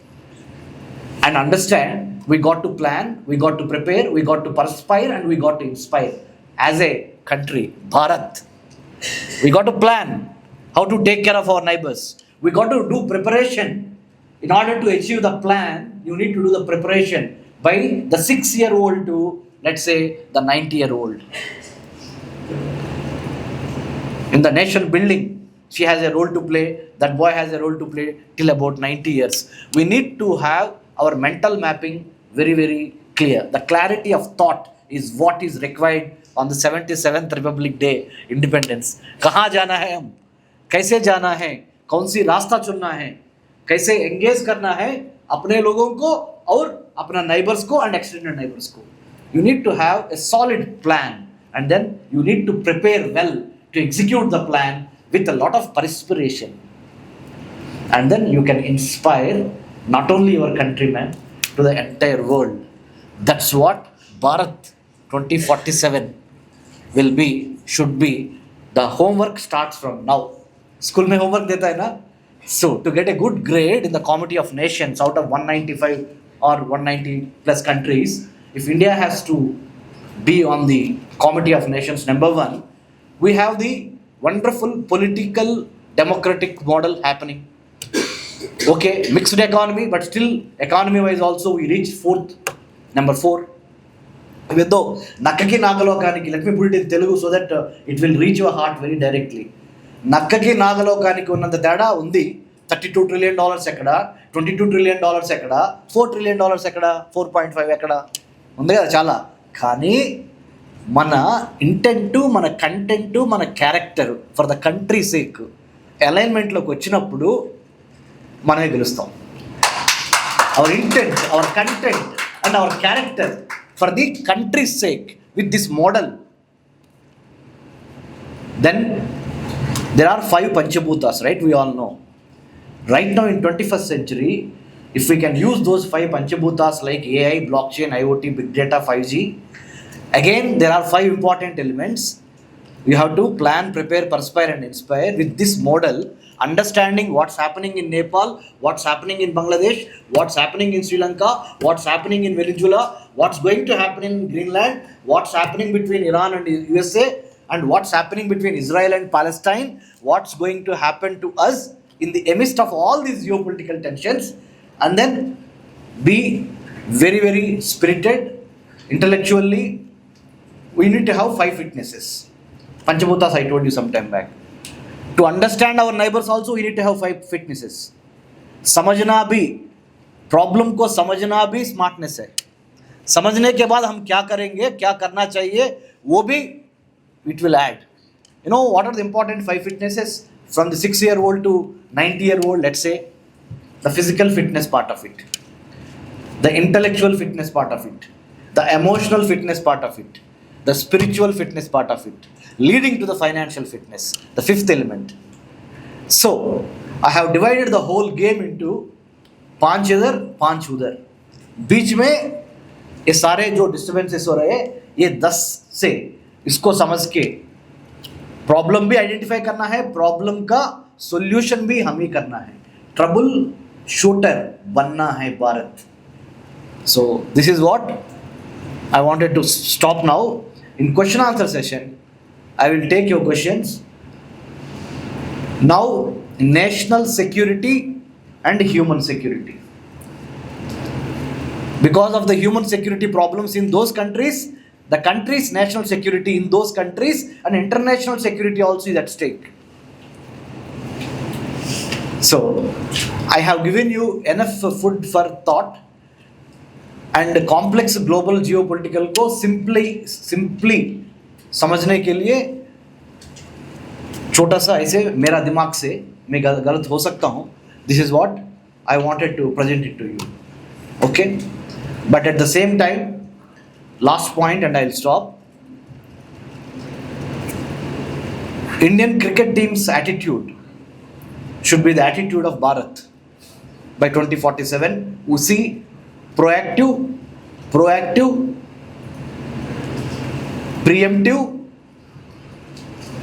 and understand we got to plan, we got to prepare, we got to perspire, and we got to inspire. As a country, Bharat, we got to plan how to take care of our neighbors. We got to do preparation. In order to achieve the plan, you need to do the preparation by the 6-year-old to, let's say, the 90-year-old. In the nation building, she has a role to play, that boy has a role to play till about 90 years. We need to have our mental mapping very, very clear. The clarity of thought is what is required on the 77th Republic Day, Independence. कहाँ जाना है हम, कैसे जाना है, कौन सी रास्ता चुनना है, कैसे एंगेज करना है अपने लोगों को और अपना नाइबर्स को and extended neighbors को. You need to have a solid plan and then you need to prepare well to execute the plan with a lot of perspiration. And then you can inspire not only your countrymen to the entire world. That's what Bharat 2047 will be, should be. The homework starts from now. School mein homework deta hai na? So to get a good grade in the Committee of Nations out of 195 or 190 plus countries, if India has to be on the Committee of Nations number 1, we have the wonderful political democratic model happening. Okay, mixed economy, but still economy wise also we reached number 4. Even though nakkaki nagalokaniki, let me put it in Telugu so that it will reach your heart very directly. Nakkaki nagalokaniki ఉన్నంత తేడా ఉంది. $32 trillion ఎక్కడ, $22 trillion ఎక్కడ, $4 trillion ఎక్కడ, 4.5 ఎక్కడ ఉంది కదా చాలా. కానీ మన ఇంటెంటు, మన కంటెంటు, మన character for the country sake అలైన్మెంట్లోకి వచ్చినప్పుడు మనమే గెలుస్తాం. Our intent, our content and our character for the country sake with this model, then there are 5 Panchabhutas, right? We all know. Right now in 21st century, if we can use those 5 Panchabhutas like AI, blockchain, IoT, big data, 5G, again there are 5 important elements. You have to plan, prepare, perspire and inspire with this model, understanding what's happening in Nepal, what's happening in Bangladesh, what's happening in Sri Lanka, what's happening in Venezuela, what's going to happen in Greenland, what's happening between Iran and USA, and what's happening between Israel and Palestine, what's going to happen to us in the midst of all these geopolitical tensions, and then be very, very spirited, intellectually. We need to have 5 fitnesses. Panchabhutas I told you some time back. To understand our neighbors also we need to have 5 fitnesses. समझना भी, problem को समझना भी smartness है. समझने के बाद हम क्या करेंगे, क्या करना चाहिए, वो भी it will add. You know what are the important 5 fitnesses from the 6-year-old to 90-year-old? Let's say the physical fitness part of it, the intellectual fitness part of it, the emotional fitness part of it, the spiritual fitness part of it, leading to the financial fitness, the 5th element. So I have divided the whole game into 5 इधर 5 उधर. बीच में ये सारे जो disturbances हो रहे हैं, ये 10 से इसको समझ के प्रॉब्लम भी आइडेंटिफाई करना है, प्रॉब्लम का सॉल्यूशन भी हम ही करना है. ट्रबल शूटर बनना है Bharat. So this is what I wanted to stop now. In question answer session, I will take your questions. Now, national security and human security. Because of the human security problems in those countries, the country's national security in those countries and international security also is at stake. So, I have given you enough food for thought. And complex global geopolitical को simply समझने के लिए छोटा सा ऐसे मेरा दिमाग से मैं गलत हो सकता हूँ. This is what I wanted to present it to you. Okay, but at the same time, last point and I'll stop. Indian cricket team's attitude should be the attitude of Bharat by 2047. We see proactive, preemptive,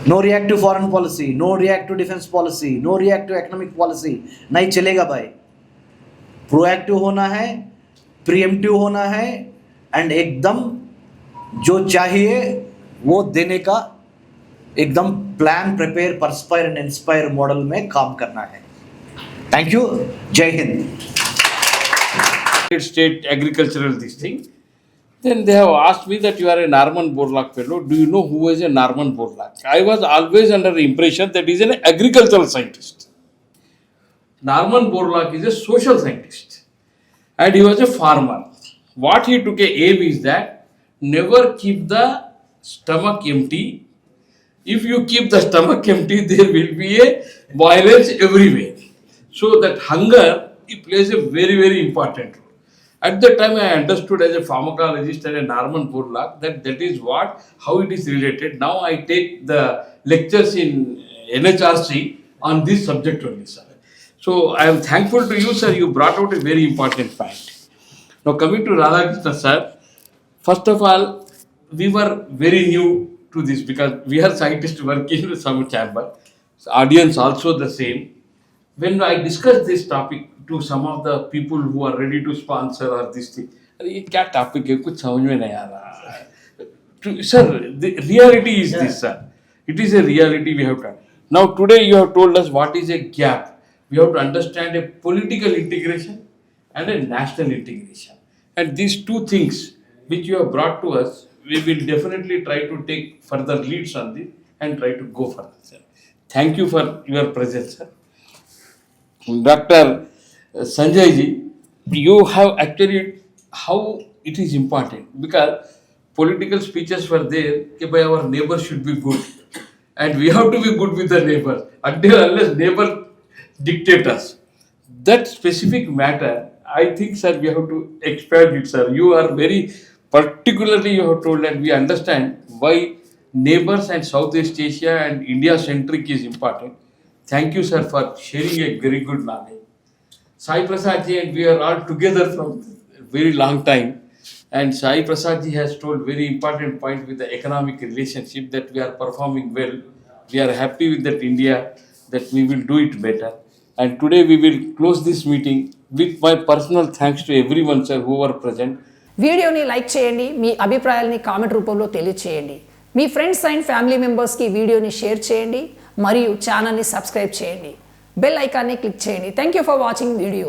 no reactive foreign policy, no reactive defense policy, no reactive economic policy. नहीं चलेगा भाई. Proactive होना है, pre-emptive होना है, and एकदम जो चाहिए वो देने का एकदम plan, prepare, perspire and inspire model में काम करना है. Thank you. जय Hind. State agricultural this thing. Then they have asked me that you are a Norman Borlaug fellow. Do you know who is a Norman Borlaug? I was always under the impression that he is an agricultural scientist. Norman Borlaug is a social scientist and he was a farmer. What he took a aim is that never keep the stomach empty. If you keep the stomach empty, there will be a violence everywhere. So that hunger, it plays a very, very important role. At that time, I understood as a pharmacologist and a Norman Borlaug that is how it is related. Now I take the lectures in NHRC on this subject only, sir. So I am thankful to you, sir. You brought out a very important point. Now coming to Radhakrishnan, sir. First of all, we were very new to this because we are scientists working in some chamber. So audience also the same. When I discussed this topic to some of the people who are ready to sponsor or this thing, ये क्या topic है कुछ समझ में नहीं आ रहा. Sir, the reality is this, sir. It is a reality we have to. Now today you have told us what is a gap. We have to understand a political integration and a national integration. And these two things which you have brought to us, we will definitely try to take further leads on this and try to go further, sir. Thank you for your presence, sir. Dr. Sanjay ji, you have actually how it is important because political speeches were there that by our neighbor should be good and we have to be good with the neighbor unless neighbor dictate us. That specific matter, I think, sir, we have to expand it, sir. You are very particularly, you have told that we understand why neighbors and Southeast Asia and India centric is important. Thank you, sir, for sharing a very good knowledge. Sai Prasad ji and we are all together from a very long time. And Sai Prasad ji has told very important point with the economic relationship that we are performing well. We are happy with that India, that we will do it better. And today we will close this meeting with my personal thanks to everyone, sir, who were present. వీడియోని like చేయండి, మీ అభిప్రాయాలని comment రూపంలో తెలియచేయండి. మీ friends and family మెంబర్స్కి వీడియోని share చేయండి మరియు ఛానల్ని subscribe చేయండి. బెల్ ఐకాన్ని క్లిక్ చేయండి. Thank you for watching video.